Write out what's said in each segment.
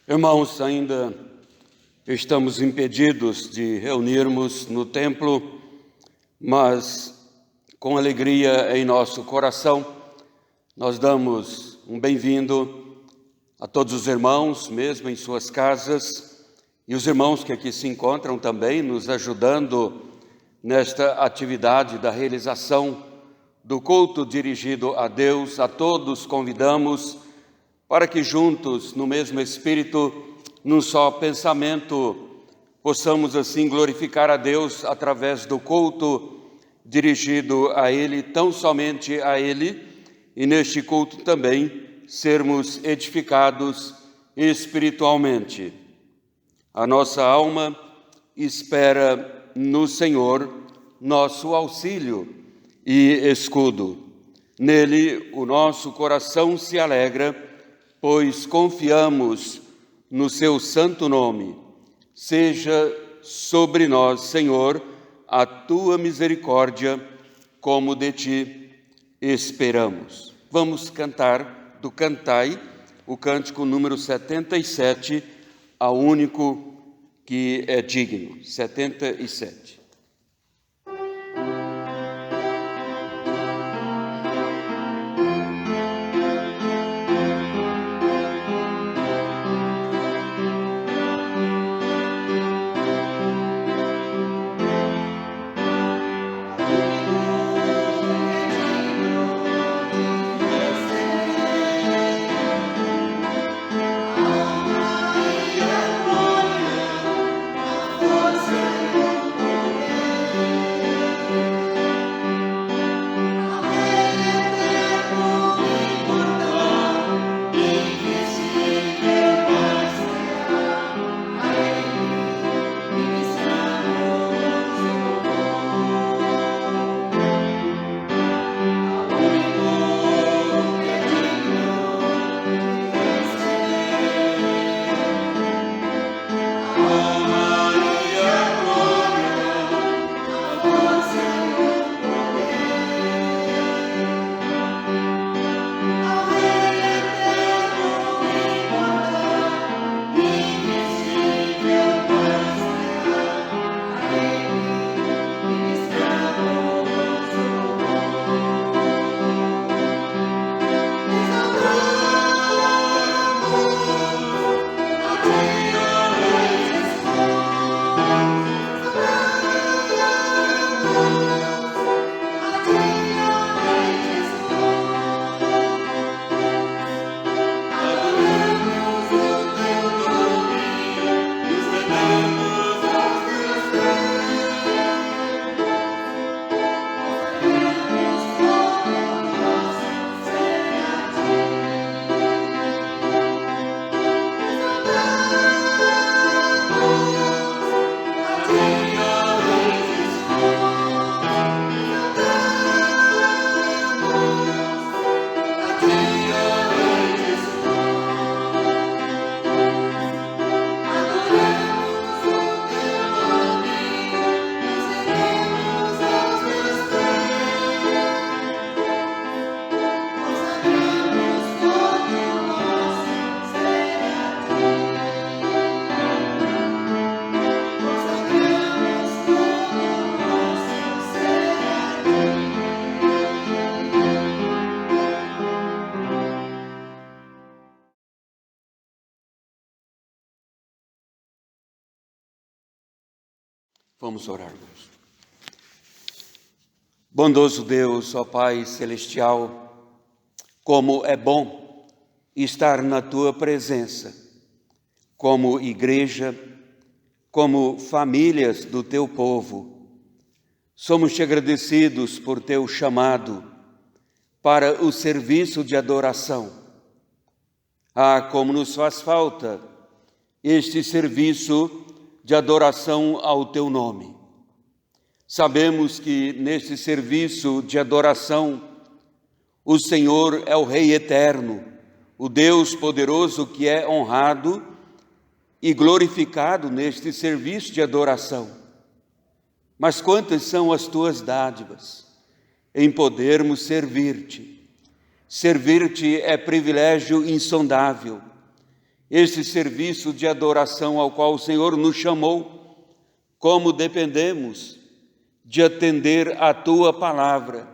Irmãos, ainda estamos impedidos de reunirmos no templo, mas com alegria em nosso coração, nós damos um bem-vindo a todos os irmãos, mesmo em suas casas, e os irmãos que aqui se encontram também, nos ajudando nesta atividade da realização do culto dirigido a Deus. A todos convidamos para que juntos, no mesmo Espírito, num só pensamento, possamos assim glorificar a Deus através do culto dirigido a Ele, tão somente a Ele, e neste culto também sermos edificados espiritualmente. A nossa alma espera no Senhor nosso auxílio e escudo. Nele o nosso coração se alegra, pois confiamos no seu santo nome. Seja sobre nós, Senhor, a tua misericórdia, como de ti esperamos. Vamos cantar do Cantai, o cântico número 77, ao único que é digno. 77. Vamos orar, irmãos. Bondoso Deus, ó Pai Celestial, como é bom estar na Tua presença, como igreja, como famílias do Teu povo. Somos-te agradecidos por Teu chamado para o serviço de adoração. Ah, como nos faz falta este serviço de adoração ao Teu nome. Sabemos que neste serviço de adoração, o Senhor é o Rei eterno, o Deus poderoso que é honrado e glorificado neste serviço de adoração. Mas quantas são as Tuas dádivas em podermos servir-te. Servir-te é privilégio insondável, esse serviço de adoração ao qual o Senhor nos chamou, como dependemos de atender a Tua palavra,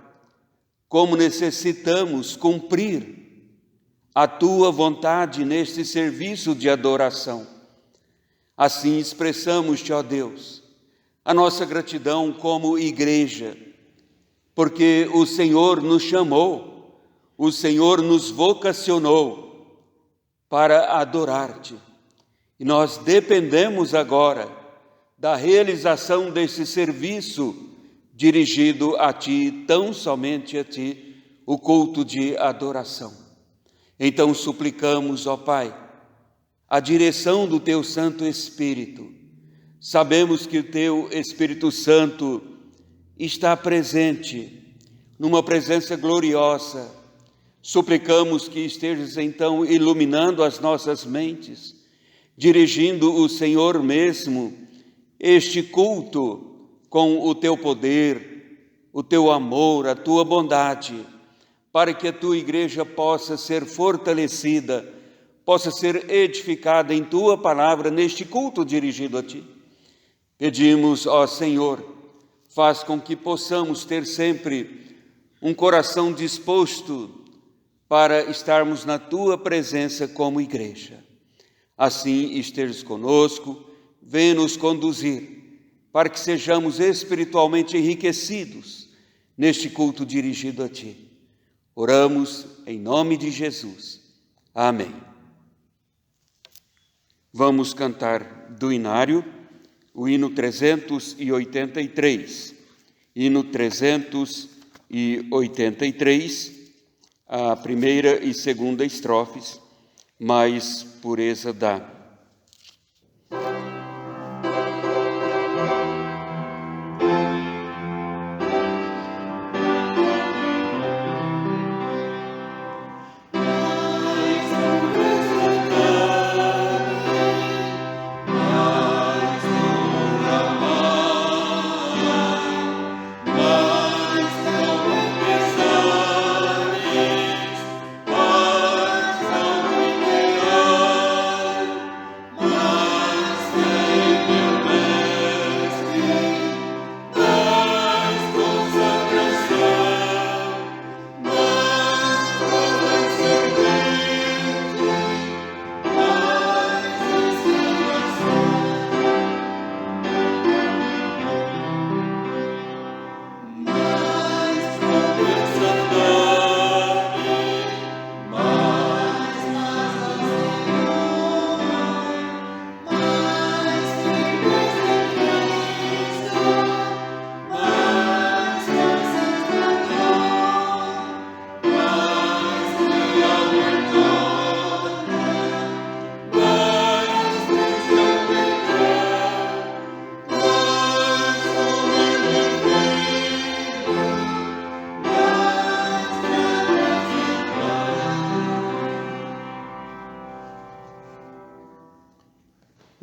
como necessitamos cumprir a Tua vontade neste serviço de adoração. Assim expressamos-te, ó Deus, a nossa gratidão como igreja, porque o Senhor nos chamou, o Senhor nos vocacionou para adorar-te. E nós dependemos agora da realização desse serviço dirigido a Ti, tão somente a Ti, o culto de adoração. Então suplicamos, ó Pai, a direção do Teu Santo Espírito. Sabemos que o Teu Espírito Santo está presente, numa presença gloriosa. Suplicamos que estejas então iluminando as nossas mentes, dirigindo o Senhor mesmo este culto com o Teu poder, o Teu amor, a Tua bondade, para que a Tua igreja possa ser fortalecida, possa ser edificada em Tua palavra neste culto dirigido a Ti. Pedimos, ó Senhor, faz com que possamos ter sempre um coração disposto para estarmos na Tua presença como igreja. Assim estejas conosco, vem nos conduzir, para que sejamos espiritualmente enriquecidos neste culto dirigido a Ti. Oramos em nome de Jesus. Amém. Vamos cantar do inário o hino 383. Hino 383, a primeira e segunda estrofes, mais pureza dá.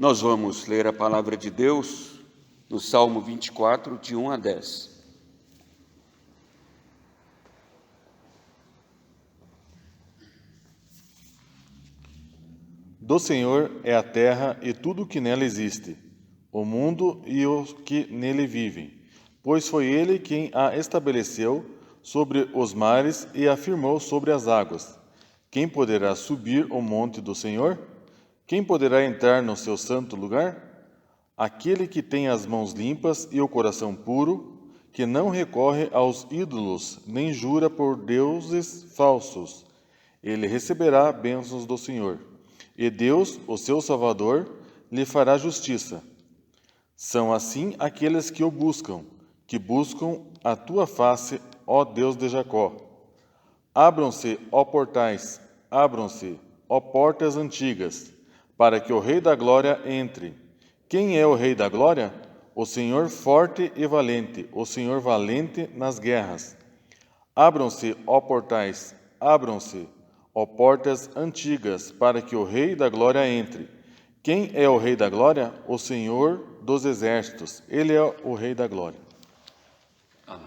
Nós vamos ler a palavra de Deus no Salmo 24, de 1 a 10. Do Senhor é a terra e tudo o que nela existe, o mundo e os que nele vivem, pois foi Ele quem a estabeleceu sobre os mares e a firmou sobre as águas. Quem poderá subir o monte do Senhor? Quem poderá entrar no seu santo lugar? Aquele que tem as mãos limpas e o coração puro, que não recorre aos ídolos, nem jura por deuses falsos. Ele receberá bênçãos do Senhor, e Deus, o seu Salvador, lhe fará justiça. São assim aqueles que o buscam, que buscam a tua face, ó Deus de Jacó. Abram-se, ó portais, abram-se, ó portas antigas, para que o Rei da Glória entre. Quem é o Rei da Glória? O Senhor forte e valente, o Senhor valente nas guerras. Abram-se, ó portais, abram-se, ó portas antigas, para que o Rei da Glória entre. Quem é o Rei da Glória? O Senhor dos Exércitos. Ele é o Rei da Glória. Amém.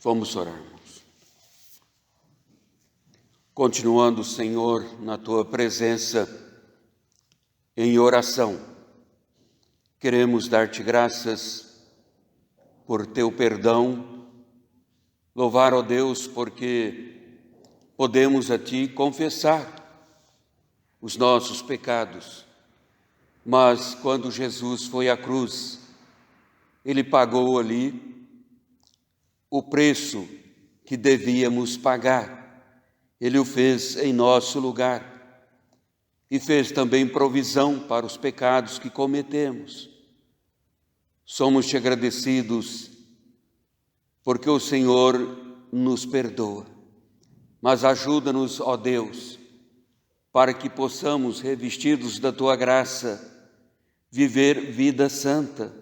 Vamos orar, irmãos. continuando, Senhor, na Tua presença em oração. Queremos dar-te graças por Teu perdão, louvar, ó Deus, porque podemos a Ti confessar os nossos pecados. Mas quando Jesus foi à cruz, Ele pagou ali o preço que devíamos pagar. Ele o fez em nosso lugar e fez também provisão para os pecados que cometemos. Somos-te agradecidos porque o Senhor nos perdoa. Mas ajuda-nos, ó Deus, para que possamos, revestidos da Tua graça, viver vida santa,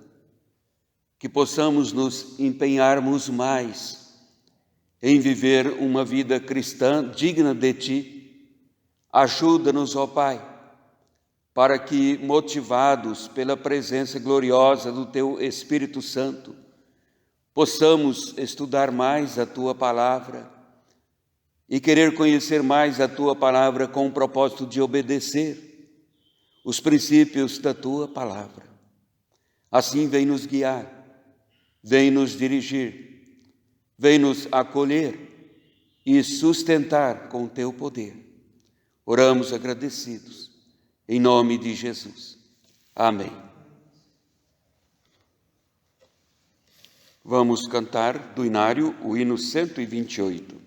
que possamos nos empenharmos mais em viver uma vida cristã digna de Ti. Ajuda-nos, ó Pai, para que, motivados pela presença gloriosa do Teu Espírito Santo, possamos estudar mais a Tua palavra e querer conhecer mais a Tua palavra com o propósito de obedecer os princípios da Tua palavra. Assim, vem nos guiar, vem nos dirigir, vem nos acolher e sustentar com o Teu poder. Oramos agradecidos, em nome de Jesus. Amém. Vamos cantar do Inário o hino 128.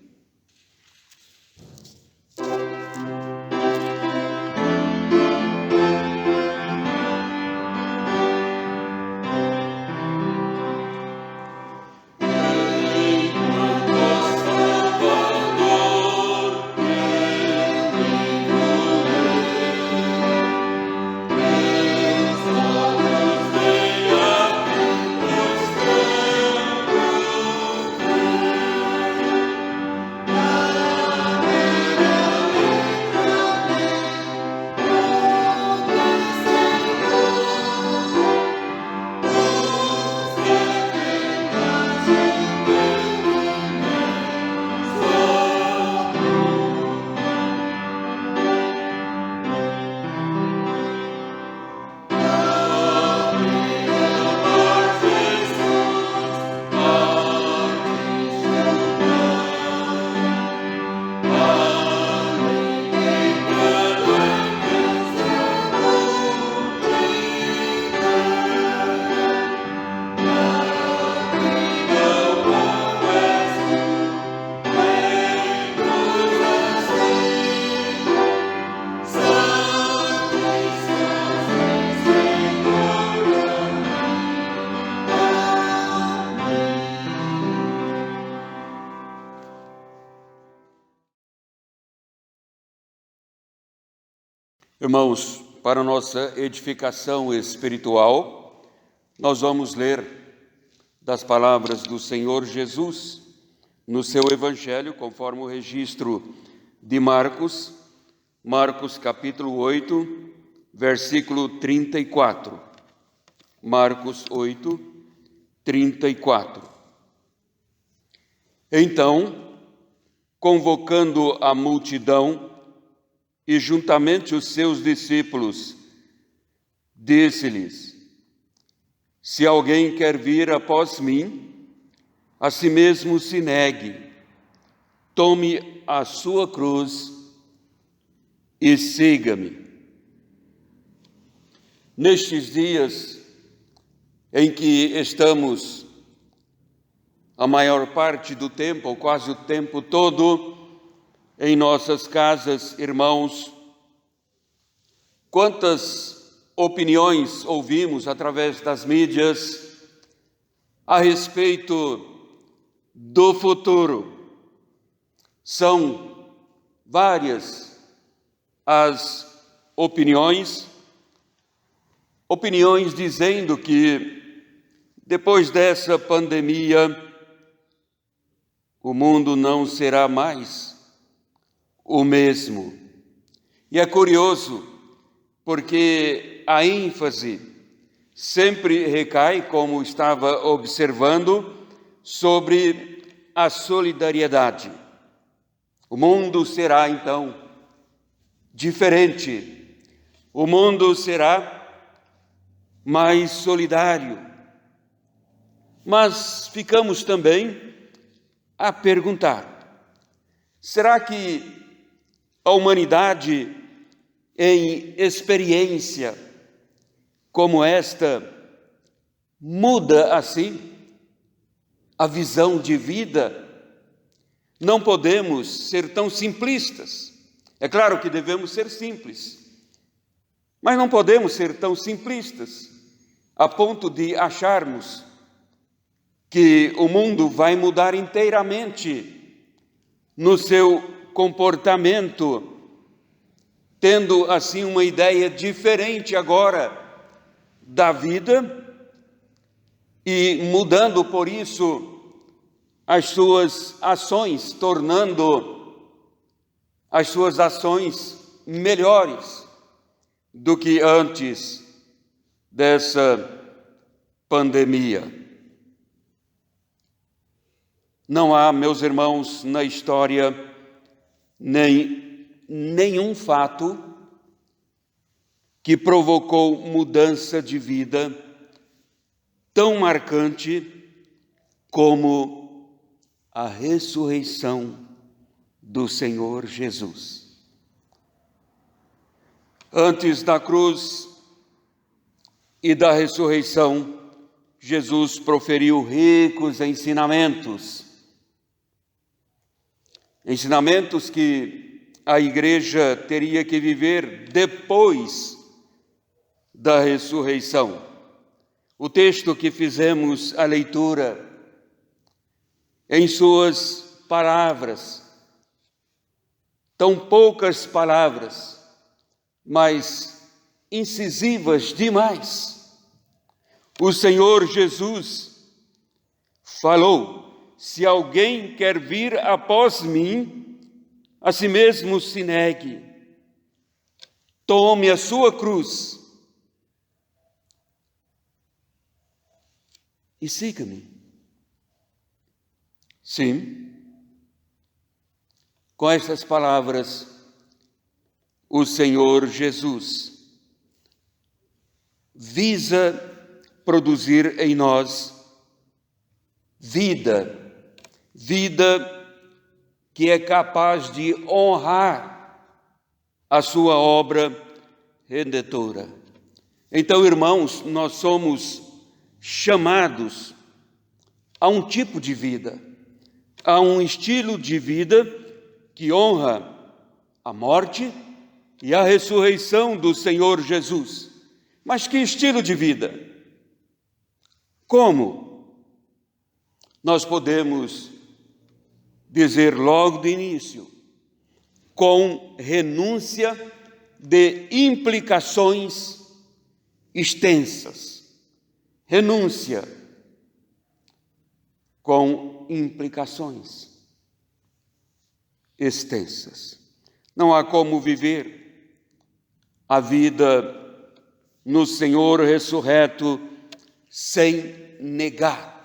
Irmãos, para nossa edificação espiritual, nós vamos ler das palavras do Senhor Jesus no seu Evangelho, conforme o registro de Marcos, capítulo 8, versículo 34. Marcos 8, 34. Então, convocando a multidão, e juntamente os seus discípulos, disse-lhes: se alguém quer vir após mim, a si mesmo se negue, tome a sua cruz e siga-me. Nestes dias em que estamos a maior parte do tempo, ou quase o tempo todo, em nossas casas, irmãos, quantas opiniões ouvimos através das mídias a respeito do futuro. São várias as opiniões dizendo que depois dessa pandemia o mundo não será mais o mesmo. E é curioso, porque a ênfase sempre recai, como estava observando, sobre a solidariedade. O mundo será então diferente. O mundo será mais solidário. Mas ficamos também a perguntar: será que a humanidade, em experiência como esta, muda assim a visão de vida? Não podemos ser tão simplistas. É claro que devemos ser simples, mas não podemos ser tão simplistas a ponto de acharmos que o mundo vai mudar inteiramente no seu comportamento, tendo assim uma ideia diferente agora da vida e mudando por isso as suas ações, tornando as suas ações melhores do que antes dessa pandemia. Não há, meus irmãos, na história nenhum fato que provocou mudança de vida tão marcante como a ressurreição do Senhor Jesus. Antes da cruz e da ressurreição, Jesus proferiu ricos ensinamentos que a igreja teria que viver depois da ressurreição. O texto que fizemos a leitura, em suas palavras, tão poucas palavras, mas incisivas demais, o Senhor Jesus falou: se alguém quer vir após mim, a si mesmo se negue, tome a sua cruz e siga-me. Sim, com essas palavras, o Senhor Jesus visa produzir em nós vida que é capaz de honrar a sua obra redentora. Então, irmãos, nós somos chamados a um tipo de vida, a um estilo de vida que honra a morte e a ressurreição do Senhor Jesus. Mas que estilo de vida? Como? Nós podemos dizer logo de início, com renúncia de implicações extensas. Renúncia com implicações extensas. Não há como viver a vida no Senhor ressurreto sem negar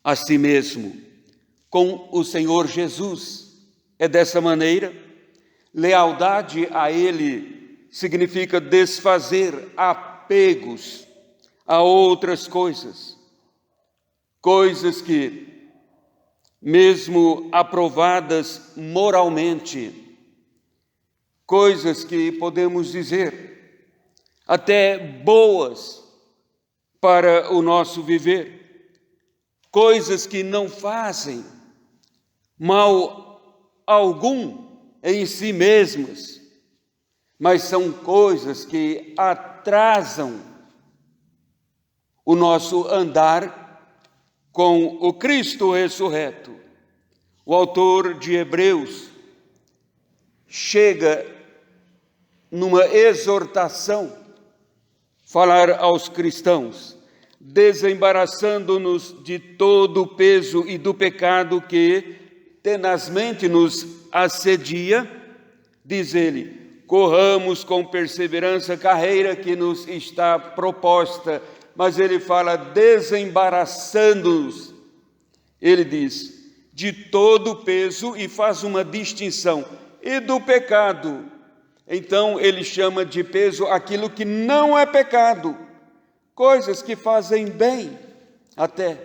a si mesmo. Com o Senhor Jesus é dessa maneira. Lealdade a Ele significa desfazer apegos a outras coisas que, mesmo aprovadas moralmente, coisas que podemos dizer até boas para o nosso viver, coisas que não fazem mal algum em si mesmas, mas são coisas que atrasam o nosso andar com o Cristo ressurreto. O autor de Hebreus chega numa exortação, falar aos cristãos, desembaraçando-nos de todo o peso e do pecado que tenazmente nos assedia, diz ele: corramos com perseverança a carreira que nos está proposta. Mas ele fala desembaraçando-nos. Ele diz: de todo o peso e faz uma distinção. E do pecado, então ele chama de peso aquilo que não é pecado, coisas que fazem bem até,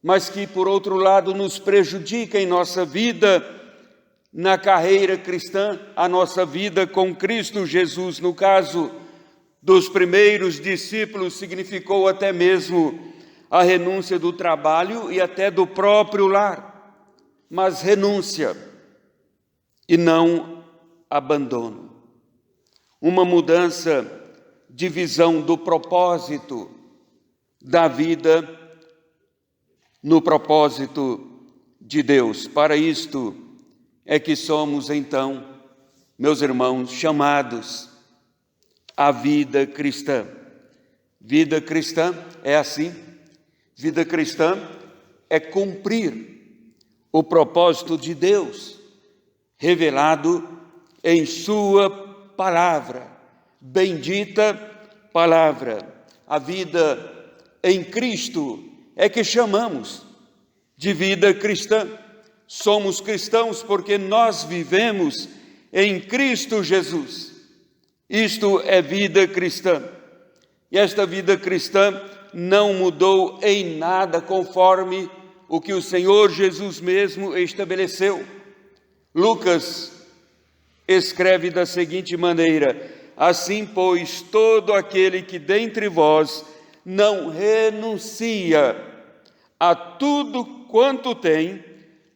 mas que por outro lado nos prejudicam em nossa vida, na carreira cristã, a nossa vida com Cristo Jesus. No caso dos primeiros discípulos, significou até mesmo a renúncia do trabalho e até do próprio lar, mas renúncia e não abandono. Uma mudança de visão do propósito da vida no propósito de Deus. Para isto é que somos, então, meus irmãos, chamados à vida cristã. Vida cristã é assim. Vida cristã é cumprir o propósito de Deus, revelado em sua palavra, bendita palavra. A vida em Cristo é que chamamos de vida cristã. Somos cristãos porque nós vivemos em Cristo Jesus. Isto é vida cristã. E esta vida cristã não mudou em nada conforme o que o Senhor Jesus mesmo estabeleceu. Lucas escreve da seguinte maneira: assim, pois, todo aquele que dentre vós não renuncia a tudo quanto tem,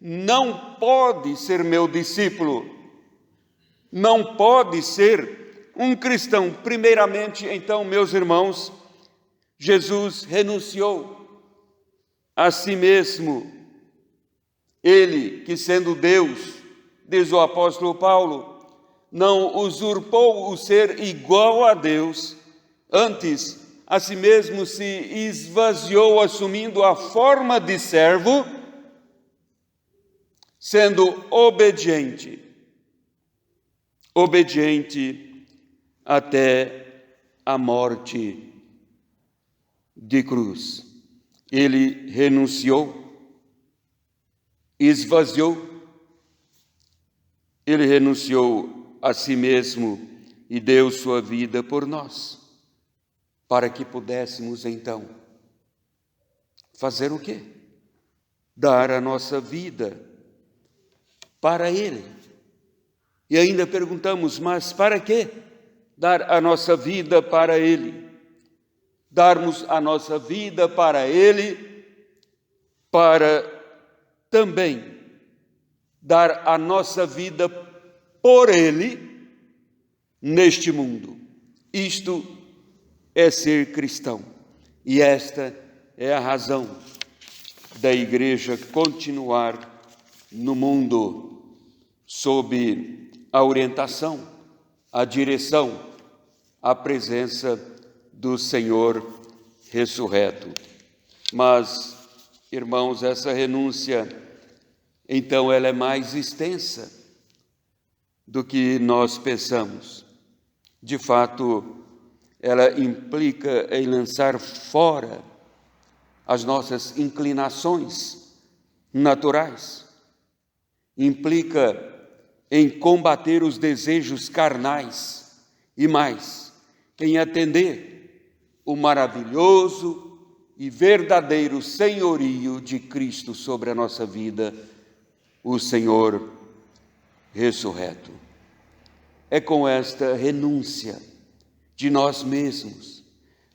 não pode ser meu discípulo, não pode ser um cristão. Primeiramente, então, meus irmãos, Jesus renunciou a si mesmo. Ele, que sendo Deus, diz o apóstolo Paulo, não usurpou o ser igual a Deus, antes a si mesmo se esvaziou, assumindo a forma de servo, sendo obediente até a morte de cruz. Ele renunciou, esvaziou, ele renunciou a si mesmo e deu sua vida por nós, para que pudéssemos então fazer o quê? Dar a nossa vida para Ele. E ainda perguntamos, mas para quê dar a nossa vida para Ele? Darmos a nossa vida para Ele, para também dar a nossa vida por Ele neste mundo. Isto é ser cristão. E esta é a razão da Igreja continuar no mundo sob a orientação, a direção, a presença do Senhor ressurreto. Mas, irmãos, essa renúncia, então, ela é mais extensa do que nós pensamos. De fato, ela implica em lançar fora as nossas inclinações naturais, implica em combater os desejos carnais e mais, em atender o maravilhoso e verdadeiro senhorio de Cristo sobre a nossa vida, o Senhor ressurreto. É com esta renúncia de nós mesmos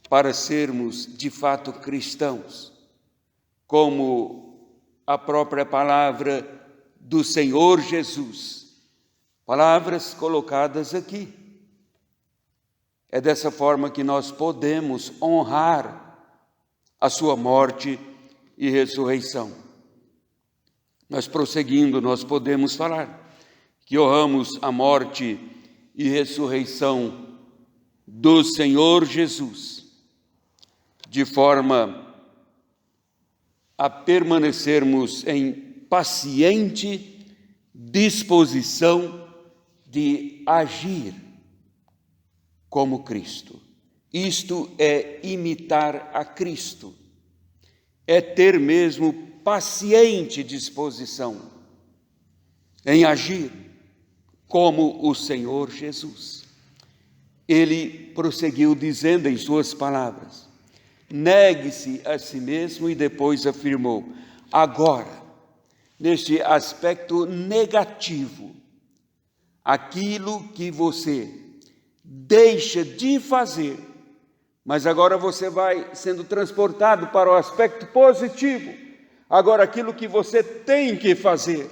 para sermos de fato cristãos, como a própria palavra do Senhor Jesus, palavras colocadas aqui. É dessa forma que nós podemos honrar a sua morte e ressurreição. Mas prosseguindo, nós podemos falar que honramos a morte e ressurreição do Senhor Jesus, de forma a permanecermos em paciente disposição de agir como Cristo. Isto é imitar a Cristo, é ter mesmo paciente disposição em agir como o Senhor Jesus. Ele prosseguiu dizendo em suas palavras: negue-se a si mesmo, e depois afirmou: agora, neste aspecto negativo, aquilo que você deixa de fazer, mas agora você vai sendo transportado para o aspecto positivo. Agora, aquilo que você tem que fazer,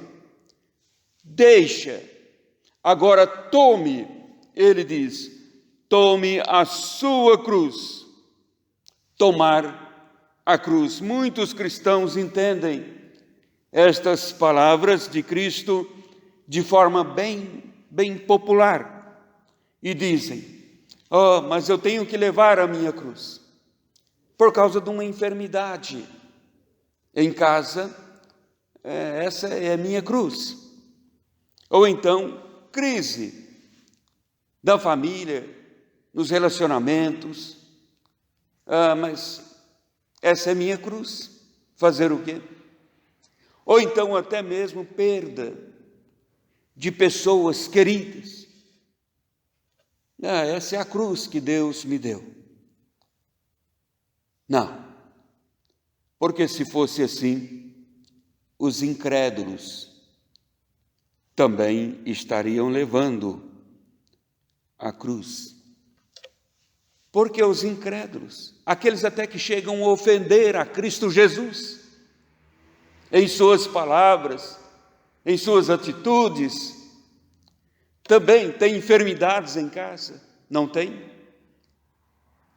deixa. Agora tome, ele diz, tome a sua cruz. Tomar a cruz. Muitos cristãos entendem estas palavras de Cristo de forma bem popular e dizem: oh, mas eu tenho que levar a minha cruz por causa de uma enfermidade em casa, essa é a minha cruz. Ou então, crise da família, nos relacionamentos, mas essa é minha cruz, fazer o quê? Ou então até mesmo perda de pessoas queridas. Essa é a cruz que Deus me deu. Não, porque se fosse assim, os incrédulos também estariam levando a cruz. Porque os incrédulos, aqueles até que chegam a ofender a Cristo Jesus, em suas palavras, em suas atitudes, também têm enfermidades em casa, não tem?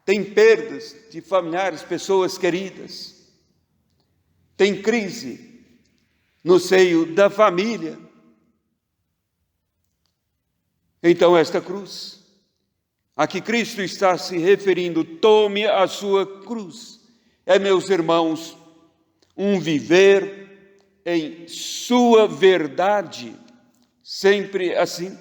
Tem perdas de familiares, pessoas queridas, tem crise no seio da família. Então esta cruz, a que Cristo está se referindo, tome a sua cruz, é, meus irmãos, um viver em sua verdade, sempre assim.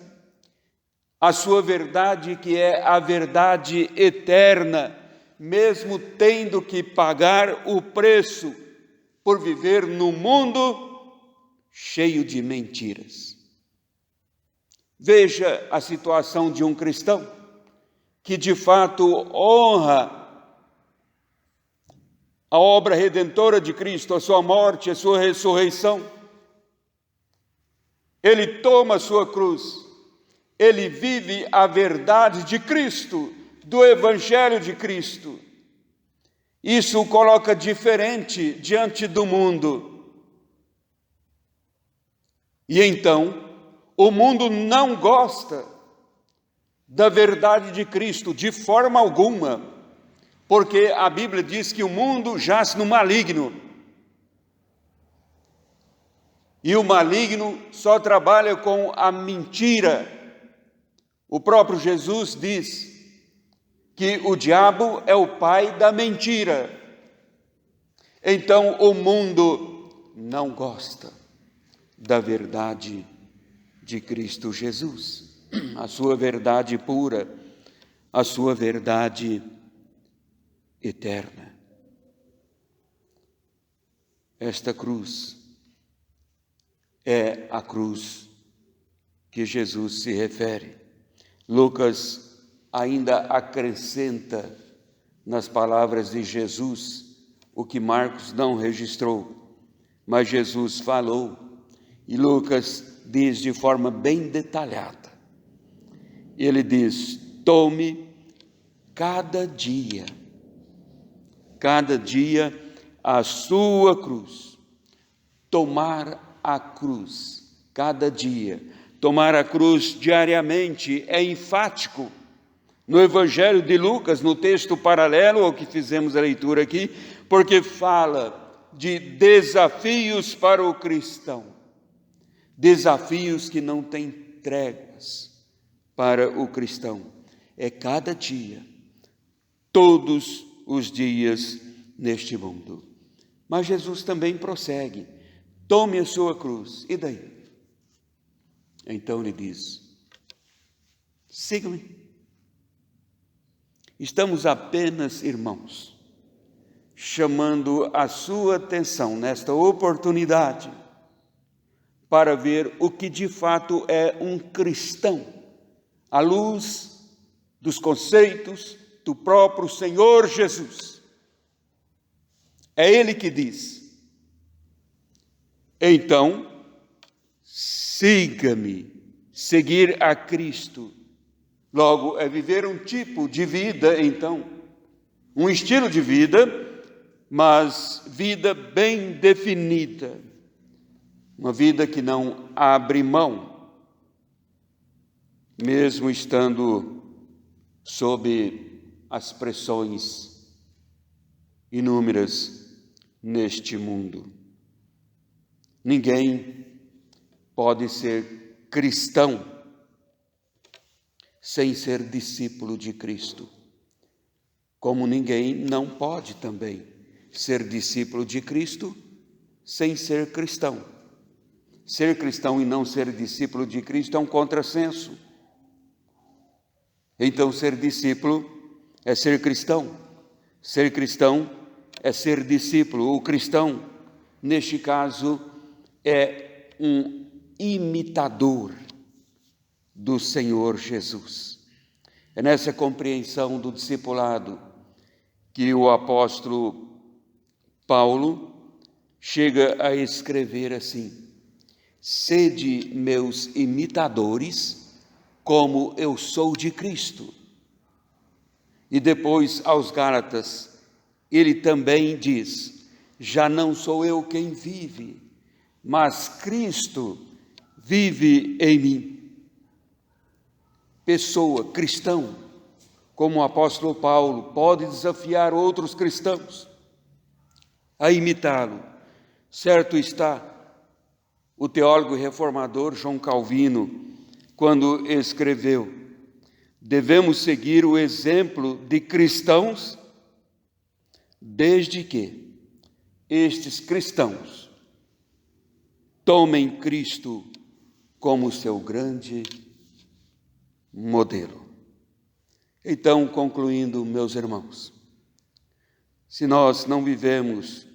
A sua verdade, que é a verdade eterna, mesmo tendo que pagar o preço por viver num mundo cheio de mentiras. Veja a situação de um cristão que de fato honra a obra redentora de Cristo, a sua morte, a sua ressurreição. Ele toma a sua cruz, ele vive a verdade de Cristo, do Evangelho de Cristo. Isso o coloca diferente diante do mundo. E então, o mundo não gosta da verdade de Cristo de forma alguma, porque a Bíblia diz que o mundo jaz no maligno. E o maligno só trabalha com a mentira. O próprio Jesus diz que o diabo é o pai da mentira. Então o mundo não gosta da verdade de Cristo Jesus, a sua verdade pura, a sua verdade eterna. Esta cruz é a cruz que Jesus se refere. Lucas ainda acrescenta nas palavras de Jesus o que Marcos não registrou, mas Jesus falou, e Lucas diz de forma bem detalhada. Ele diz: tome cada dia a sua cruz. Tomar a cruz cada dia, tomar a cruz diariamente é enfático. No Evangelho de Lucas, no texto paralelo ao que fizemos a leitura aqui, porque fala de desafios para o cristão, desafios que não têm tréguas para o cristão. É cada dia, todos os dias neste mundo. Mas Jesus também prossegue: tome a sua cruz. E daí? Então ele diz: siga-me. Estamos apenas, irmãos, chamando a sua atenção nesta oportunidade para ver o que de fato é um cristão, à luz dos conceitos do próprio Senhor Jesus. É Ele que diz: então, siga-me. Seguir a Cristo, logo, é viver um tipo de vida, então, um estilo de vida, mas vida bem definida, uma vida que não abre mão, mesmo estando sob as pressões inúmeras neste mundo. Ninguém pode ser cristão sem ser discípulo de Cristo, como ninguém não pode também ser discípulo de Cristo sem ser cristão. Ser cristão e não ser discípulo de Cristo é um contrassenso. Então, ser discípulo é ser cristão. Ser cristão é ser discípulo. O cristão, neste caso, é um imitador do Senhor Jesus. É nessa compreensão do discipulado que o apóstolo Paulo chega a escrever assim: sede meus imitadores, como eu sou de Cristo. E depois aos Gálatas, ele também diz: já não sou eu quem vive, mas Cristo vive em mim. Pessoa, cristão, como o apóstolo Paulo, pode desafiar outros cristãos a imitá-lo. Certo está o teólogo reformador João Calvino, quando escreveu: devemos seguir o exemplo de cristãos, desde que estes cristãos tomem Cristo como seu grande modelo. Então, concluindo, meus irmãos, se nós não vivemos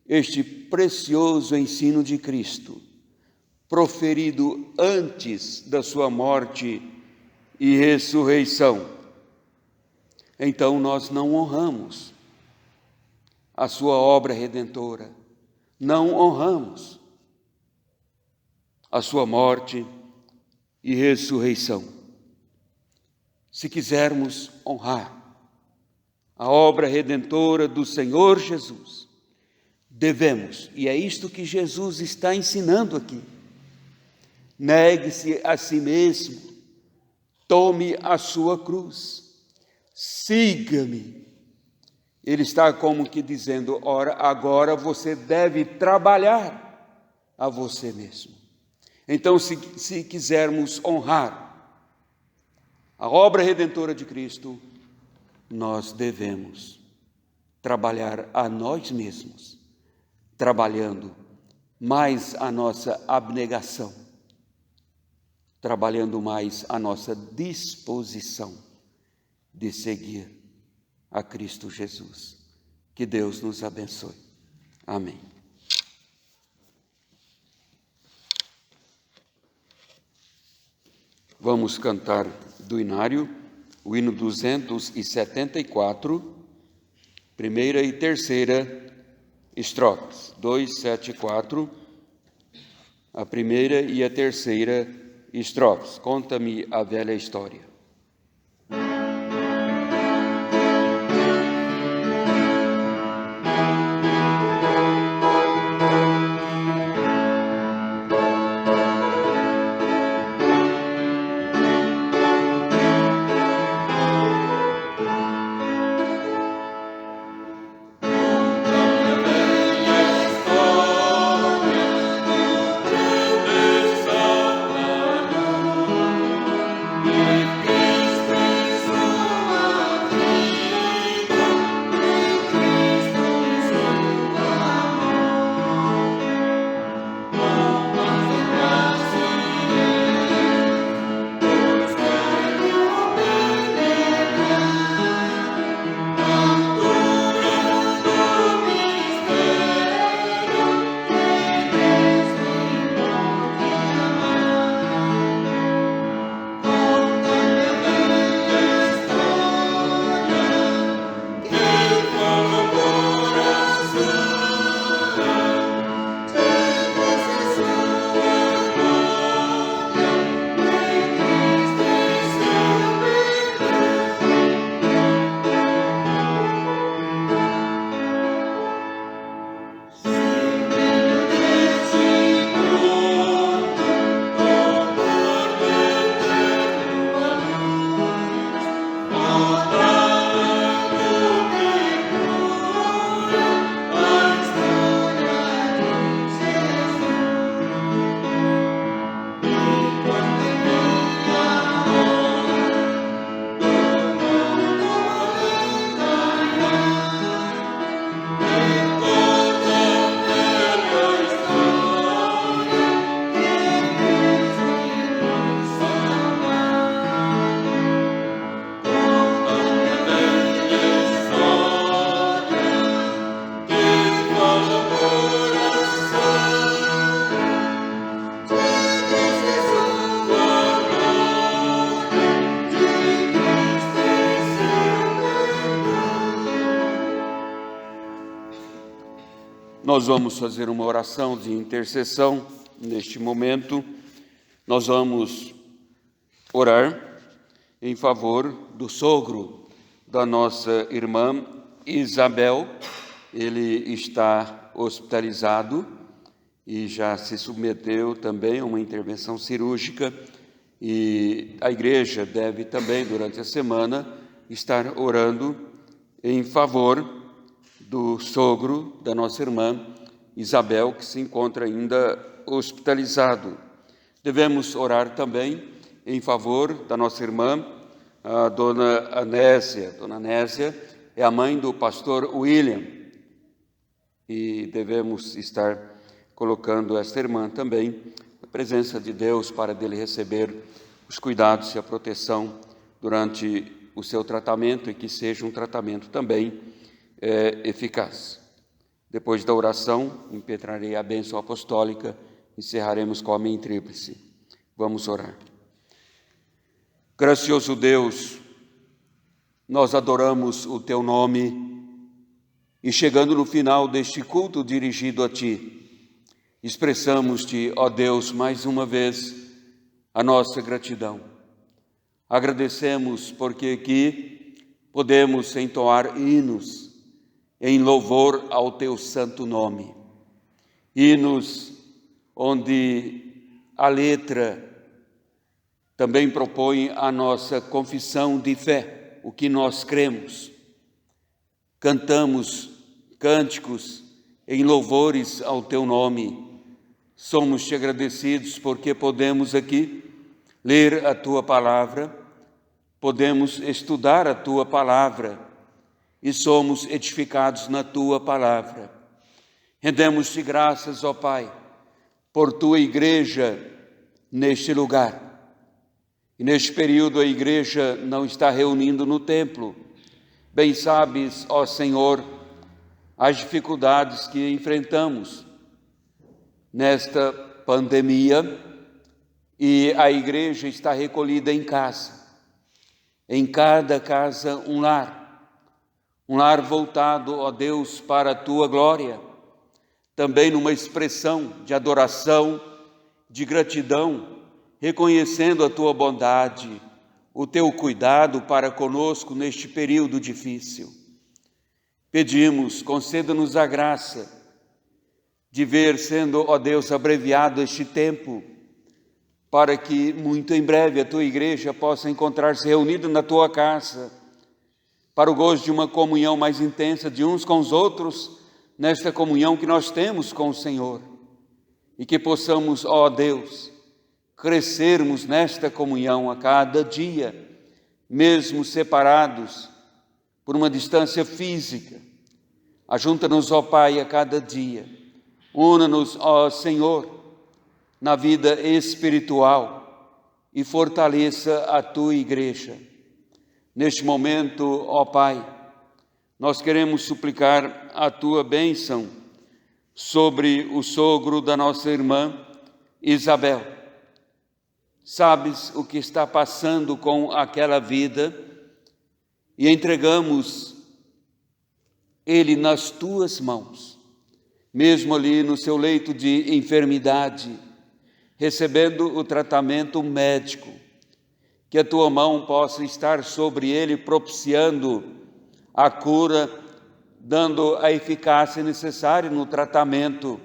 este precioso ensino de Cristo, proferido antes da sua morte e ressurreição, então nós não honramos a sua obra redentora, não honramos a sua morte e ressurreição. Se quisermos honrar a obra redentora do Senhor Jesus, devemos, e é isto que Jesus está ensinando aqui, negue-se a si mesmo, tome a sua cruz, siga-me. Ele está como que dizendo: ora, agora você deve trabalhar a você mesmo. Então, se quisermos honrar a obra redentora de Cristo, nós devemos trabalhar a nós mesmos, trabalhando mais a nossa abnegação, trabalhando mais a nossa disposição de seguir a Cristo Jesus. Que Deus nos abençoe. Amém. Vamos cantar do inário o hino 274, primeira e terceira estrofes. 274, a primeira e a terceira estrofes. Conta-me a velha história. Amen. Nós vamos fazer uma oração de intercessão neste momento. Nós vamos orar em favor do sogro da nossa irmã Isabel. Ele está hospitalizado e já se submeteu também a uma intervenção cirúrgica, e a igreja deve também, durante a semana, estar orando em favor do sogro da nossa irmã Isabel, que se encontra ainda hospitalizado. Devemos orar também em favor da nossa irmã, a dona Anésia. Dona Anésia é a mãe do pastor William, e devemos estar colocando esta irmã também na presença de Deus para dele receber os cuidados e a proteção durante o seu tratamento, e que seja um tratamento também eficaz. Depois da oração, impetrarei a bênção apostólica, encerraremos com a amém tríplice. Vamos orar. Gracioso Deus, nós adoramos o teu nome, e chegando no final deste culto dirigido a ti, expressamos-te, ó Deus, mais uma vez a nossa gratidão. Agradecemos porque aqui podemos entoar hinos em louvor ao teu santo nome. Hinos onde a letra também propõe a nossa confissão de fé, o que nós cremos. Cantamos cânticos em louvores ao teu nome. Somos-te agradecidos porque podemos aqui ler a tua palavra, podemos estudar a tua palavra e somos edificados na tua palavra. Rendemos-te graças, ó Pai, por tua igreja neste lugar. E neste período a igreja não está reunindo no templo. Bem sabes, ó Senhor, as dificuldades que enfrentamos nesta pandemia, e a igreja está recolhida em casa. Em cada casa um lar voltado, ó Deus, para a tua glória, também numa expressão de adoração, de gratidão, reconhecendo a tua bondade, o teu cuidado para conosco neste período difícil. Pedimos, conceda-nos a graça de ver sendo, ó Deus, abreviado este tempo, para que muito em breve a tua igreja possa encontrar-se reunida na tua casa, para o gozo de uma comunhão mais intensa de uns com os outros, nesta comunhão que nós temos com o Senhor, e que possamos, ó Deus, crescermos nesta comunhão a cada dia, mesmo separados por uma distância física. Ajunta-nos, ó Pai, a cada dia. Una-nos, ó Senhor, na vida espiritual e fortaleça a tua igreja. Neste momento, ó Pai, nós queremos suplicar a tua bênção sobre o sogro da nossa irmã Isabel. Sabes o que está passando com aquela vida e entregamos ele nas tuas mãos, mesmo ali no seu leito de enfermidade, recebendo o tratamento médico, que a tua mão possa estar sobre ele, propiciando a cura, dando a eficácia necessária no tratamento,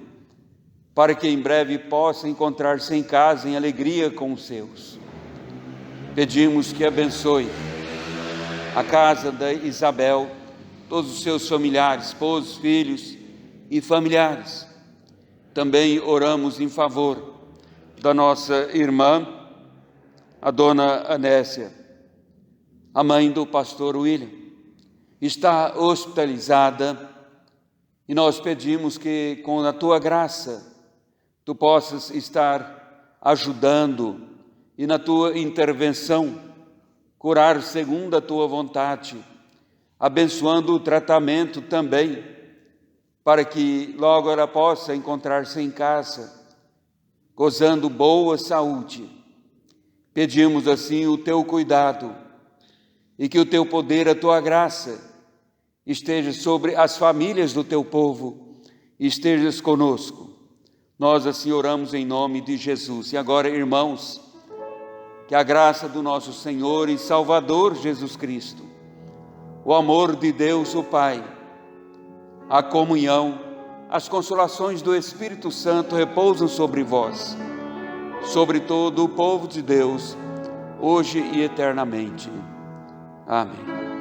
para que em breve possa encontrar-se em casa em alegria com os seus. Pedimos que abençoe a casa da Isabel, todos os seus familiares, esposos, filhos e familiares. Também oramos em favor da nossa irmã, a dona Anésia, a mãe do pastor William. Está hospitalizada e nós pedimos que, com a tua graça, tu possas estar ajudando e, na tua intervenção, curar segundo a tua vontade, abençoando o tratamento também, para que logo ela possa encontrar-se em casa, gozando boa saúde. Pedimos assim o teu cuidado e que o teu poder, a tua graça, esteja sobre as famílias do teu povo estejas conosco. Nós assim oramos em nome de Jesus. E agora, irmãos, que a graça do nosso Senhor e Salvador Jesus Cristo, o amor de Deus o Pai, a comunhão, as consolações do Espírito Santo repousam sobre vós, sobre todo o povo de Deus, hoje e eternamente. Amém.